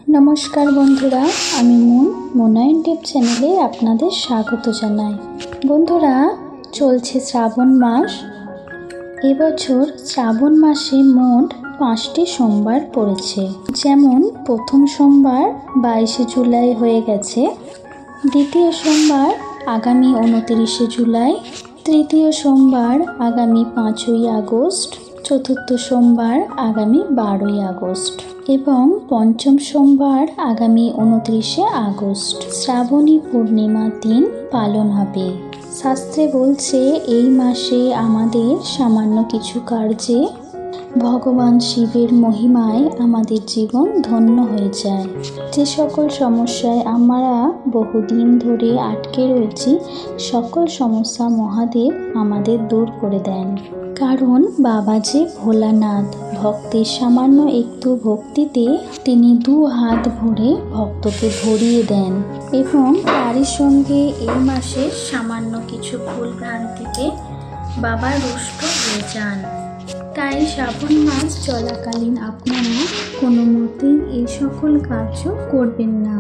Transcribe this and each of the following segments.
নমস্কার বন্ধুরা, আমি মোনায়ন টিপ চ্যানেলে আপনাদের স্বাগত জানাই। বন্ধুরা, চলছে শ্রাবণ মাস। এবছর শ্রাবণ মাসে মোট 5টি সোমবার পড়েছে। যেমন প্রথম সোমবার 22শে জুলাই হয়ে গেছে, দ্বিতীয় সোমবার আগামী 29শে জুলাই, তৃতীয় সোমবার আগামী 5ই আগস্ট, চতুর্থ সোমবার আগামী 12ই আগস্ট এবং পঞ্চম সোমবার আগামী 29শে আগস্ট শ্রাবণী পূর্ণিমার দিন পালন হবে। শাস্ত্রে বলছে এই মাসে আমাদের সামান্য কিছু কার্যে ভগবান শিবের মহিমায় আমাদের জীবন ধন্য হয়ে যায়। যে সকল সমস্যায় আমরা বহুদিন ধরে আটকে রয়েছি, সকল সমস্যা মহাদেব আমাদের দূর করে দেন। কারণ বাবা যে ভোলানাথ, ভক্তের সামান্য একটু ভক্তিতে তিনি 2 হাত ভরে ভক্তকে ভরিয়ে দেন এবং তারই সঙ্গে এই মাসে সামান্য কিছু ভুল ভ্রান্তিতে বাবা রুষ্ট হয়ে যান। তাই শ্রাবণ মাস চলাকালীন আপনারা কোনো মতেই এই সকল কার্য করবেন না।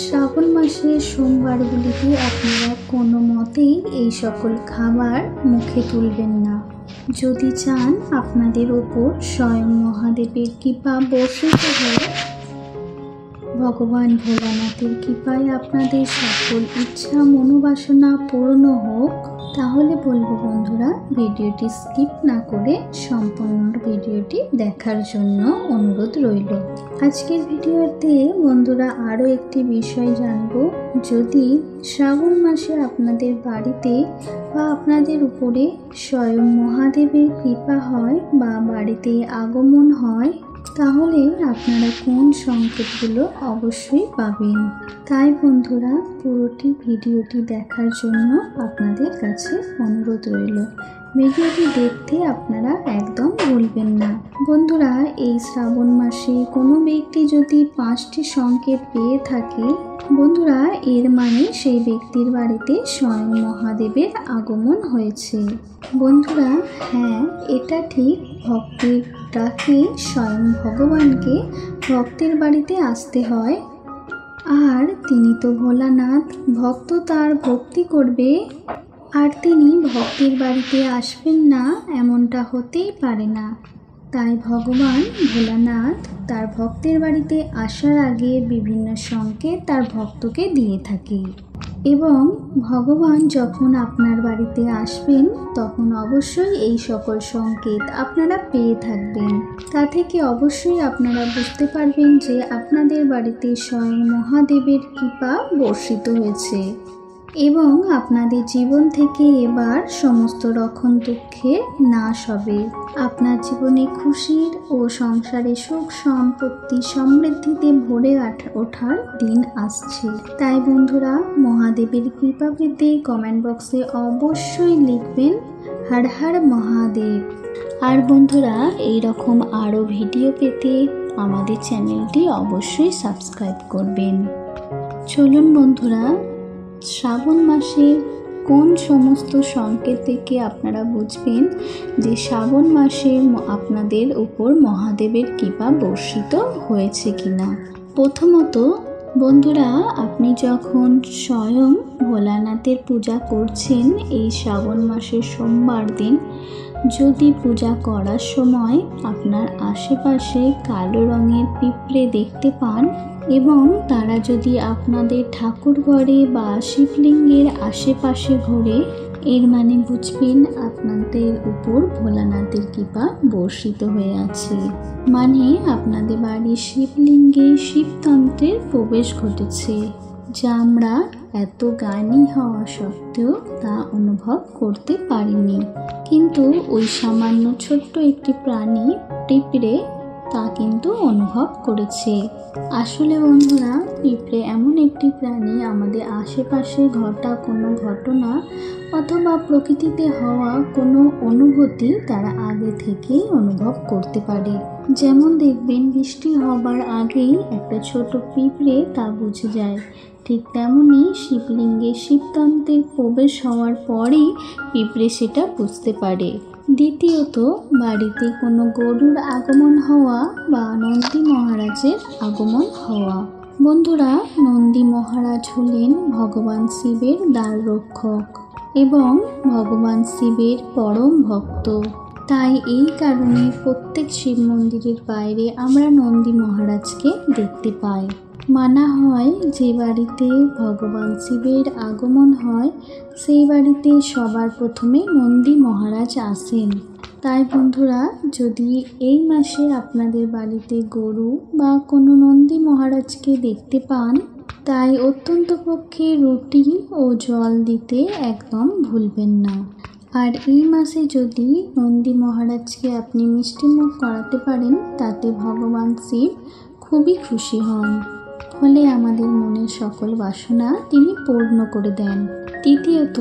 শ্রাবণ মাসের সোমবারগুলিতে আপনারা কোনো মতেই এই সকল খাবার মুখে তুলবেন না। যদি চান আপনাদের ওপর স্বয়ং মহাদেবের কৃপা বর্ষিত হয়ে ভগবান ভোলানাথের কৃপায় আপনাদের সকল ইচ্ছা মনোবাসনা পূর্ণ হোক, তাহলে বলবো বন্ধুরা, ভিডিওটি স্কিপ না করে সম্পূর্ণ ভিডিওটি দেখার জন্য অনুরোধ রইল। আজকের ভিডিওতে বন্ধুরা আরও একটি বিষয় জানবো। যদি শ্রাবণ মাসে আপনাদের বাড়িতে বা আপনাদের উপরে স্বয়ং মহাদেবের কৃপা হয় বা বাড়িতে আগমন হয়, তাহলে আপনারা কোন সংকেতগুলো অবশ্যই পাবেন। তাই বন্ধুরা, পুরোটি ভিডিওটি দেখার জন্য আপনাদের কাছে অনুরোধ রইল। ভিডিওটি দেখতে আপনারা একদম ভুলবেন না। বন্ধুরা, এই শ্রাবণ মাসে কোনো ব্যক্তি যদি 5টি সংকেত পেয়ে থাকে, বন্ধুরা এর মানে সেই ব্যক্তির বাড়িতে স্বয়ং মহাদেবের আগমন হয়েছে। বন্ধুরা, হ্যাঁ, এটা ঠিক, ভক্তের ডাকে স্বয়ং ভগবানকে ভক্তের বাড়িতে আসতে হয়। আর তিনি তো ভোলানাথ, ভক্ত তার ভক্তি করবে আর তিনি ভক্তের বাড়িতে আসবেন না, এমনটা হতেই পারে না। তাই ভগবান ভোলানাথ তার ভক্তের বাড়িতে আসার আগে বিভিন্ন সংকেত তার ভক্তকে দিয়ে থাকে এবং ভগবান যখন আপনার বাড়িতে আসবেন তখন অবশ্যই এই সকল সংকেত আপনারা পেয়ে থাকবেন। তা থেকে অবশ্যই আপনারা বুঝতে পারবেন যে আপনাদের বাড়িতে স্বয়ং মহাদেবের কৃপা বর্ষিত হয়েছে এবং আপনাদের জীবন থেকে এবার সমস্ত রকম দুঃখের নাশ হবে। আপনার জীবনে খুশির ও সংসারে সুখ সম্পত্তি সমৃদ্ধিতে ভরে ওঠার দিন আসছে। তাই বন্ধুরা, মহাদেবের কৃপা পেতে কমেন্ট বক্সে অবশ্যই লিখবেন হর হর মহাদেব। আর বন্ধুরা, এই রকম আরও ভিডিও পেতে আমাদের চ্যানেলটি অবশ্যই সাবস্ক্রাইব করবেন। চলুন বন্ধুরা, শ্রাবণ মাসে কোন সমস্ত সংকেত থেকে আপনারা বুঝবেন যে শ্রাবণ মাসে আপনাদের উপর মহাদেবের কৃপা বর্ষিত হয়েছে কিনা। প্রথমত বন্ধুরা, আপনি যখন স্বয়ং ভোলানাথের পূজা করছেন এই শ্রাবণ মাসের সোমবার দিন, যদি পূজা করার সময় আপনার আশেপাশে কালো রঙের পিঁপড়ে দেখতে পান এবং তারা যদি আপনাদের ঠাকুর ঘরে বা শিবলিঙ্গের আশেপাশে ঘোরে, এর মানে বুঝবেন আপনাদের উপর ভোলানাথের কৃপা বর্ষিত হয়ে আছে। মানে আপনাদের বাড়ির শিবলিঙ্গে শিবতন্ত্রের প্রবেশ ঘটেছে, যা আমরা এত জ্ঞানী হওয়া সত্ত্বেও তা অনুভব করতে পারিনি। কিন্তু ওই সামান্য ছোট্ট একটি প্রাণী পিঁপড়ে তা কিন্তু অনুভব করেছে। আসলে বন্ধুরা, পিঁপড়ে এমন একটি প্রাণী আমাদের আশেপাশে ঘটা কোনো ঘটনা অথবা প্রকৃতিতে হওয়া কোনো অনুভূতি তারা আগে থেকেই অনুভব করতে পারে। যেমন দেখবেন, বৃষ্টি হবার আগেই একটা ছোট পিঁপড়ে তা বুঝে যায়, ঠিক তেমনই শিবলিঙ্গে শিবতন্ত্রের প্রবেশ হওয়ার পরেই পিঁপড়ে সেটা বুঝতে পারে। দ্বিতীয়ত, বাড়িতে কোনো গরুর আগমন হওয়া বা নন্দী মহারাজের আগমন হওয়া। বন্ধুরা, নন্দী মহারাজ হলেন ভগবান শিবের দ্বার রক্ষক এবং ভগবান শিবের পরম ভক্ত। তাই এই কারণে প্রত্যেক শিব মন্দিরের বাইরে আমরা নন্দী মহারাজকে দেখতে পাই। মানা হয় যে বাড়িতে ভগবান শিবের আগমন হয় সেই বাড়িতে সবার প্রথমে নন্দী মহারাজ আসেন। তাই বন্ধুরা, যদি এই মাসে আপনাদের বাড়িতে গরু বা কোনো নন্দী মহারাজকে দেখতে পান, তাই অত্যন্ত পক্ষে রুটি ও জল দিতে একদম ভুলবেন না। আর এই মাসে যদি নন্দী মহারাজকে আপনি মিষ্টিমুখ করাতে পারেন, তাতে ভগবান শিব খুবই খুশি হন। ফলে আমাদের মনের সকল বাসনা তিনি পূর্ণ করে দেন। তৃতীয়ত,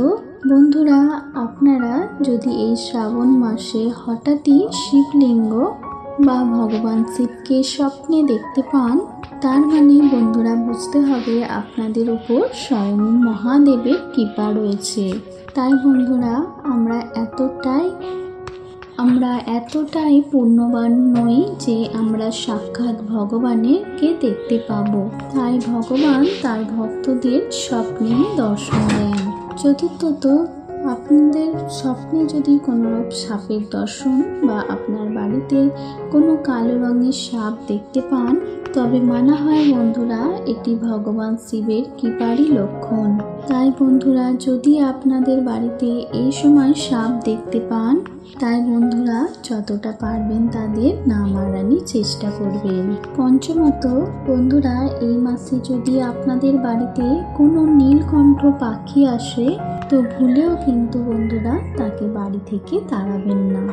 বন্ধুরা, আপনারা যদি এই শ্রাবণ মাসে হঠাৎই শিবলিঙ্গ বা ভগবান শিবকে স্বপ্নে দেখতে পান, তার মানে বন্ধুরা বুঝতে হবে আপনাদের উপর স্বয়ং মহাদেবের কৃপা রয়েছে। তাই বন্ধুরা, আমরা এতটাই পুণ্যবান নই যে আমরা সাক্ষাৎ ভগবানেরকে দেখতে পাবো। তাই ভগবান তার ভক্তদের স্বপ্নে দর্শন দেন। চতুর্থত, আপনাদের স্বপ্নে যদি কোনো সাপের দর্শন বা আপনার বাড়িতে কোনো কালো রঙের সাপ দেখতে পান, তবে মানা হয় বন্ধুরা এটি ভগবান শিবের কৃপারই লক্ষণ। তাই বন্ধুরা, যদি আপনাদের বাড়িতে এই সময় সাপ দেখতে পান, তাই বন্ধুরা যতটা পারবেন তাদের না মারানোর চেষ্টা করবেন। পঞ্চমত, বন্ধুরা, এই মাসে যদি আপনাদের বাড়িতে কোনো নীলকণ্ঠ পাখি আসে, তো ভুলেও কিন্তু বন্ধুরা তাকে বাড়ি থেকে তাড়াবেন না।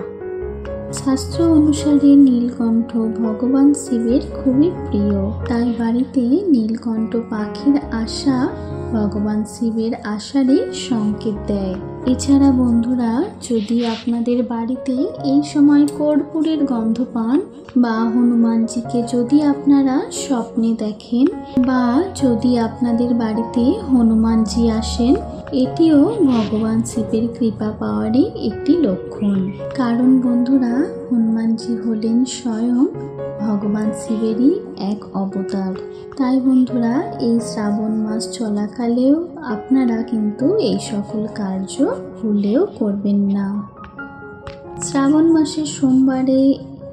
শাস্ত্র অনুসারে নীলকণ্ঠ ভগবান শিবের খুবই প্রিয়। তাই বাড়িতে নীলকণ্ঠ পাখির আসা ভগবান শিবের আসারই সংকেত দেয়। এছাড়া বন্ধুরা, যদি আপনাদের বাড়িতে এই সময় কর্পূরের গন্ধ পান বা হনুমানজিকে যদি আপনারা স্বপ্নে দেখেন বা যদি আপনাদের বাড়িতে হনুমানজি আসেন, এটিও ভগবান শিবের কৃপা পাওয়ারই একটি লক্ষণ। কারণ বন্ধুরা, হনুমানজি হলেন স্বয়ং ভগবান শিবেরই এক অবতার। তাই বন্ধুরা, এই শ্রাবণ মাস চলাকালেও আপনারা কিন্তু এই সকল কার্য ভুলেও করবেন না। শ্রাবণ মাসের সোমবারে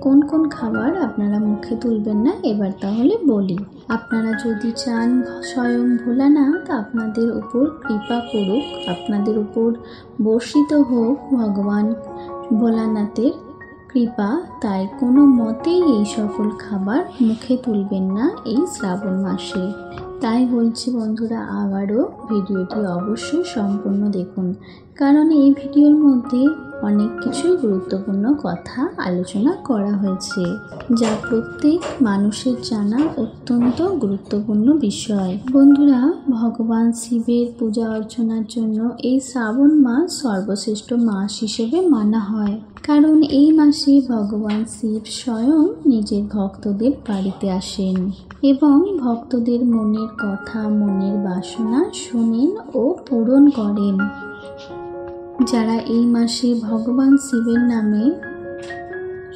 কোন কোন খাবার আপনারা মুখে তুলবেন না, এবার তাহলে বলি। আপনারা যদি চান স্বয়ং ভোলানাথ আপনাদের উপর কৃপা করুক, আপনাদের উপর বর্ষিত হোক ভগবান ভোলানাথের কৃপা, তাই কোনো মতেই এই সকল খাবার মুখে তুলবেন না এই শ্রাবণ মাসে। তাই বলছি বন্ধুরা, আবারও ভিডিওটি অবশ্যই সম্পূর্ণ দেখুন, কারণ এই ভিডিওর মধ্যে অনেক কিছু গুরুত্বপূর্ণ কথা আলোচনা করা হয়েছে, যা প্রত্যেক মানুষের জানা অত্যন্ত গুরুত্বপূর্ণ বিষয়। বন্ধুরা, ভগবান শিবের পূজা অর্চনার জন্য এই শ্রাবণ মাস সর্বশ্রেষ্ঠ মাস হিসেবে মানা হয়। কারণ এই মাসে ভগবান শিব স্বয়ং নিজের ভক্তদের বাড়িতে আসেন এবং ভক্তদের মনের কথা, মনের বাসনা শোনেন ও পূরণ করেন। যারা এই মাসে ভগবান শিবের নামে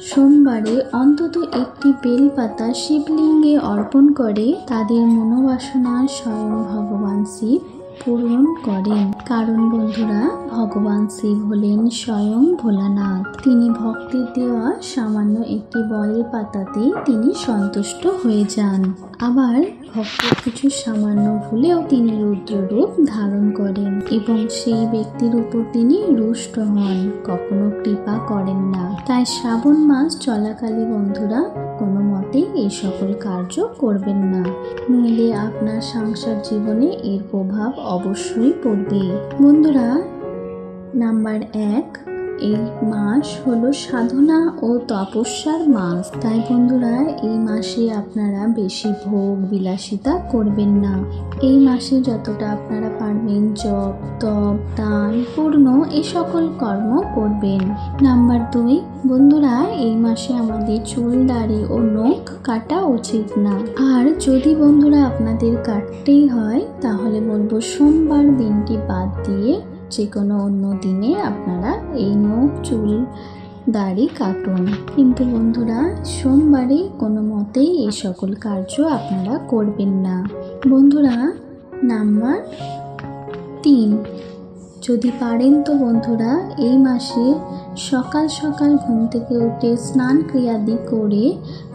সোমবারে অন্তত একটি বেলপাতা শিবলিঙ্গে অর্পণ করে, তাদের মনোবাসনা স্বয়ং ভগবান শিব পূরণ করেন। কারণ বন্ধুরা, ভগবান শিব হলেন স্বয়ং ভোলানাথ। তিনি ভক্তের দেওয়া সামান্য একটি বয়ের পাতাতেই তিনি সন্তুষ্ট হয়ে যান। আবার ভক্তের কিছু সামান্য ভুলেও তিনি রুদ্ররূপ ধারণ করেন এবং সেই ব্যক্তির উপর তিনি রুষ্ট হন, কখনো কৃপা করেন না। তাই শ্রাবণ মাস চলাকালে বন্ধুরা কোনো মতেই এই সকল কার্য করবেন না, নইলে আপনার সংসার জীবনে এর প্রভাব অবশ্যই পড়বে। বন্ধুরা, নাম্বার 1, এই মাস হলো সাধনা ও তপস্যার মাস। তাই বন্ধুরা, এই মাসে আপনারা বেশি ভোগ বিলাসিতা করবেন না। এই মাসে যতটা আপনারা পারবেন জপ, তপ, দান, পূর্ণ এই সকল কর্ম করবেন। নাম্বার 2, বন্ধুরা, এই মাসে আমাদের চুল, দাড়ি ও নখ কাটা উচিত না। আর যদি বন্ধুরা আপনাদের কাটতেই হয়, তাহলে বলবো সোমবার দিনটি বাদ দিয়ে যে কোনো অন্য দিনে আপনারা এই নখ চুল দাড়ি কাটুন, কিন্তু বন্ধুরা সোমবারে কোনো মতেই এই সকল কার্য আপনারা করবেন না। বন্ধুরা নাম্বার 3, যদি পারেন তো বন্ধুরা এই মাসে সকাল সকাল ঘুম থেকে উঠে স্নান ক্রিয়াদি করে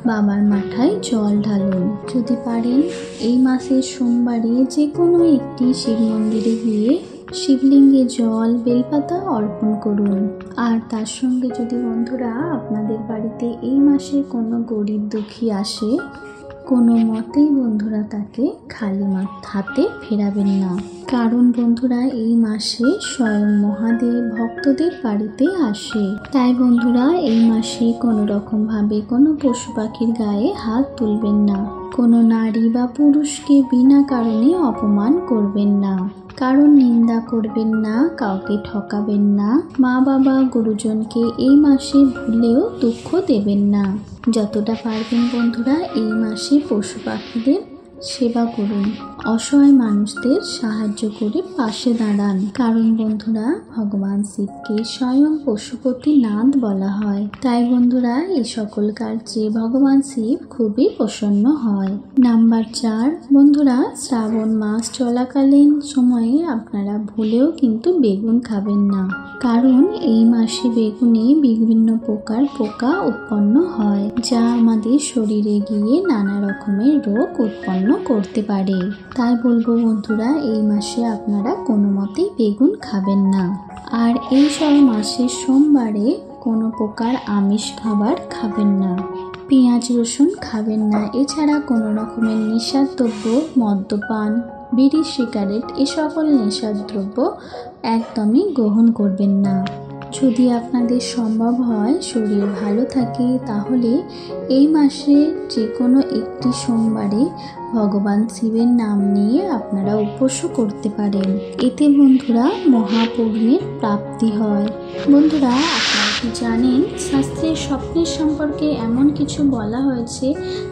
বাবার মাথায় জল ঢালুন। যদি পারেন এই মাসের সোমবারে যে কোনো একটি শিব মন্দিরে গিয়ে শিবলিঙ্গে জল বেলপাতা অর্পণ করুন। আর তার সঙ্গে যদি বন্ধুরা আপনাদের বাড়িতে এই মাসে কোনো গরিব দুঃখী আসে, কোনো মতেই বন্ধুরা তাকে খালি হাতে ফেরাবেন না, কারণ বন্ধুরা এই মাসে স্বয়ং মহাদেব ভক্তদের বাড়িতে আসে। তাই বন্ধুরা এই মাসে কোনো রকম ভাবে কোনো পশু পাখির গায়ে হাত তুলবেন না, কোনো নারী বা পুরুষকে বিনা কারণে অপমান করবেন না, কারণ নিন্দা করবেন না, কাউকে ঠকাবেন না, মা বাবা গুরুজনকে এই মাসে ভুলেও দুঃখ দেবেন না। যতটা পারবেন বন্ধুরা এই মাসে পশু পাখিদের সেবা করুন, অসহায় মানুষদের সাহায্য করে পাশে দাঁড়ান, কারণ বন্ধুরা ভগবান শিবকে স্বয়ং পশুপতিনাথ বলা হয়। তাই বন্ধুরা এই সকল কার্যে ভগবান শিব খুবই প্রসন্ন হয়। নাম্বার 4, বন্ধুরা শ্রাবণ মাস চলাকালীন সময়ে আপনারা ভুলেও কিন্তু বেগুন খাবেন না, কারণ এই মাসে বেগুনে বিভিন্ন প্রকার পোকা উৎপন্ন হয়, যা আমাদের শরীরে গিয়ে নানা রকমের রোগ উৎপন্ন করতে পারে। তাই বলবো বন্ধুরা এই মাসে আপনারা কোনো মতেই বেগুন খাবেন না। আর এই সব মাসের সোমবারে কোনো প্রকার আমিষ খাবার খাবেন না, পেঁয়াজ রসুন খাবেন না, এছাড়া কোনো রকমের নেশাদ্রব্য মদ্যপান বিড়ি সিগারেট এ সকল নেশাদ্রব্য একদমই গ্রহণ করবেন না। যদি আপনাদের সম্ভব হয় শরীর ভালো থাকে তাহলে এই মাসে যে কোনো একটি সোমবারে ভগবান শিবের নাম নিয়ে আপনারা উপোসও করতে পারেন, এতে বন্ধুরা মহাপুণ্যের প্রাপ্তি হয়। বন্ধুরা আপনারা কি জানেন শাস্ত্রের স্বপ্নের সম্পর্কে এমন কিছু বলা হয়েছে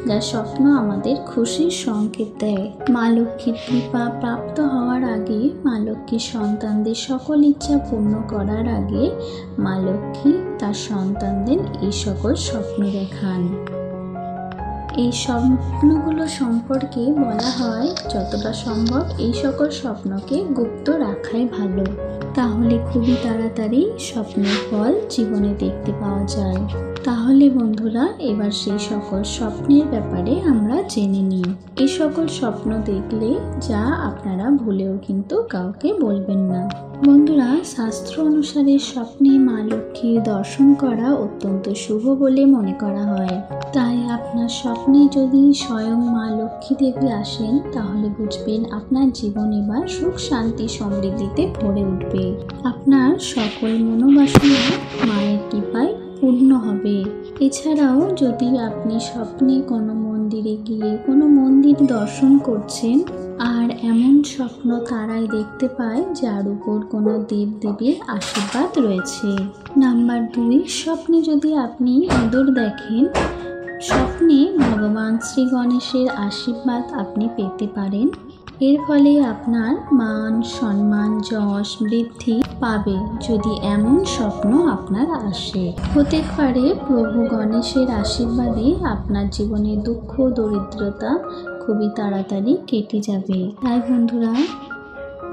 যা স্বপ্ন আমাদের খুশির সংকেত দেয়। মা লক্ষ্মীর কৃপা প্রাপ্ত হওয়ার আগে, মা লক্ষ্মীর সন্তানদের সকল ইচ্ছা পূর্ণ করার আগে মা লক্ষ্মী তার সন্তানদের এই সকল স্বপ্ন দেখান। এই স্বপ্নগুলো সম্পর্কে বলা হয় যতটা সম্ভব এই সকল স্বপ্নকে গুপ্ত রাখাই ভালো, তাহলে খুবই তাড়াতাড়ি স্বপ্নের ফল জীবনে দেখতে পাওয়া যায়। তাহলে বন্ধুরা এবার সেই সকল স্বপ্নের ব্যাপারে আমরা জেনে নিই। এই সকল স্বপ্ন দেখলে যা আপনারা ভুলেও কিন্তু কাউকে বলবেন না। বন্ধুরা শাস্ত্র অনুসারে স্বপ্নে মা লক্ষ্মীর দর্শন করা অত্যন্ত শুভ বলে মনে করা হয়। তাই আপনার স্বপ্নে যদি স্বয়ং মা লক্ষ্মী দেবী আসেন তাহলে বুঝবেন আপনার জীবন এবার সুখ শান্তি সমৃদ্ধিতে ভরে উঠবে। আপনার সকল মনোবাসনা মায়ের কৃপায় পূর্ণ হবে। এছাড়াও যদি আপনি স্বপ্নে কোনো মন্দিরে গিয়ে কোনো মন্দির দর্শন করছেন আর এমন স্বপ্ন তারাই দেখতে পায় যার উপর কোনো দেবদেবীর আশীর্বাদ রয়েছে। নাম্বার 2, স্বপ্নে যদি আপনি ইঁদুর দেখেন, স্বপ্নে ভগবান শ্রী গণেশের আশীর্বাদ আপনি পেতে পারেন। এর ফলে আপনার মান সম্মান যশ বৃদ্ধি পাবে যদি এমন স্বপ্ন আপনার আসে। হতে পারে প্রভু গণেশের আশীর্বাদে আপনার জীবনে দুঃখ দরিদ্রতা খুবই তাড়াতাড়ি কেটে যাবে। তাই বন্ধুরা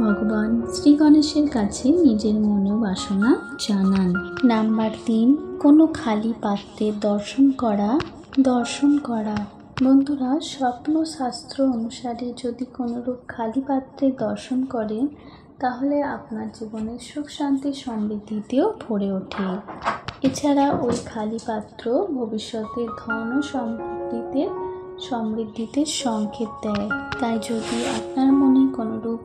ভগবান শ্রী গণেশের কাছে নিজের মনোবাসনা জানান। নাম্বার 3, কোনো খালি পাত্রের দর্শন করা। বন্ধুরা স্বপ্ন শাস্ত্র অনুসারে যদি কোনোরূপ খালি পাত্রের দর্শন করেন তাহলে আপনার জীবনের সুখ শান্তি সমৃদ্ধিতেও ভরে ওঠে। এছাড়া ওই খালি পাত্র ভবিষ্যতে ধন ও সমৃদ্ধিতে সংকেত দেয়। তাই যদি আপনার মনে কোনোরূপ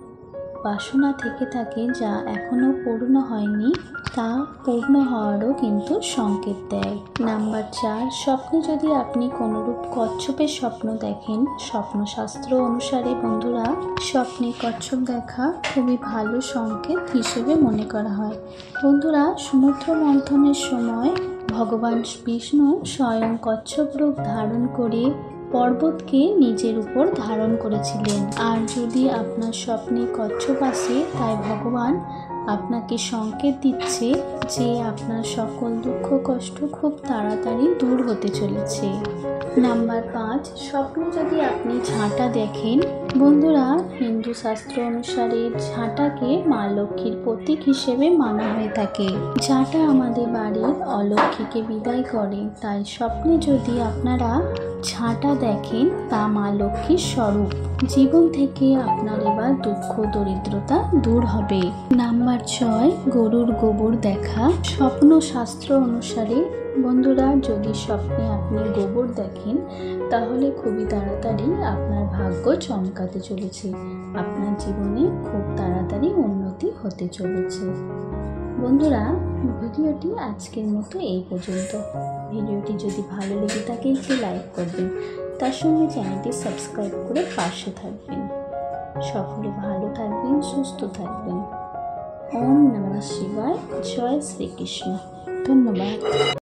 বাসনা থেকে থাকে যা এখনো পূর্ণ হয়নি, তা পূর্ণ হওয়ারও কিন্তু সংকেত দেয়। নাম্বার 4, স্বপ্নে যদি আপনি কোনোরূপ কচ্ছপের স্বপ্ন দেখেন, স্বপ্নশাস্ত্র অনুসারে বন্ধুরা স্বপ্নে কচ্ছপ দেখা খুবই ভালো সংকেত হিসেবে মনে করা হয়। বন্ধুরা সমুদ্র মন্থনের সময় ভগবান বিষ্ণু স্বয়ং কচ্ছপ রূপ ধারণ করে পর্বতকে নিজের উপর ধারণ করেছিলেন। আর যদি আপনার স্বপ্নে কচ্ছপ আসে তাই ভগবান আপনাকে সংকেত দিচ্ছে যে আপনার সকল দুঃখ কষ্ট খুব তাড়াতাড়ি দূর হতে চলেছে। নাম্বার 5, স্বপ্ন যদি আপনি ঝাঁটা দেখেন। বন্ধুরা, হিন্দু শাস্ত্র অনুসারে ঝাঁটাকে মা লক্ষ্মীর প্রতীক হিসেবে মানা হয়ে থাকে। ঝাঁটা আমাদের বাড়ির অলক্ষ্মীকে বিদায় করে, তাই স্বপ্নে যদি আপনারা ঝাঁটা দেখেন তা মা লক্ষ্মীর স্বরূপ। জীবন থেকে আপনার এবার দুঃখ দরিদ্রতা দূর হবে। নাম্বার 6, গরুর গোবর দেখা। স্বপ্ন শাস্ত্র অনুসারে বন্ধুরা, যদি স্বপ্নে আপনি গোবর দেখেন তাহলে খুবই তাড়াতাড়ি আপনার ভাগ্য চমকাতে চলেছে, আপনার জীবনে খুব তাড়াতাড়ি উন্নতি হতে চলেছে। বন্ধুরা, ভিডিওটি আজকের মতো এই পর্যন্ত। ভিডিওটি যদি ভালো লেগে থাকে একটু লাইক করবেন, তার সঙ্গে চ্যানেলটি সাবস্ক্রাইব করে পাশে থাকবেন। সকলে ভালো থাকবেন, সুস্থ থাকবেন। ওম নমঃ শিবায়। জয় শ্রীকৃষ্ণ। ধন্যবাদ।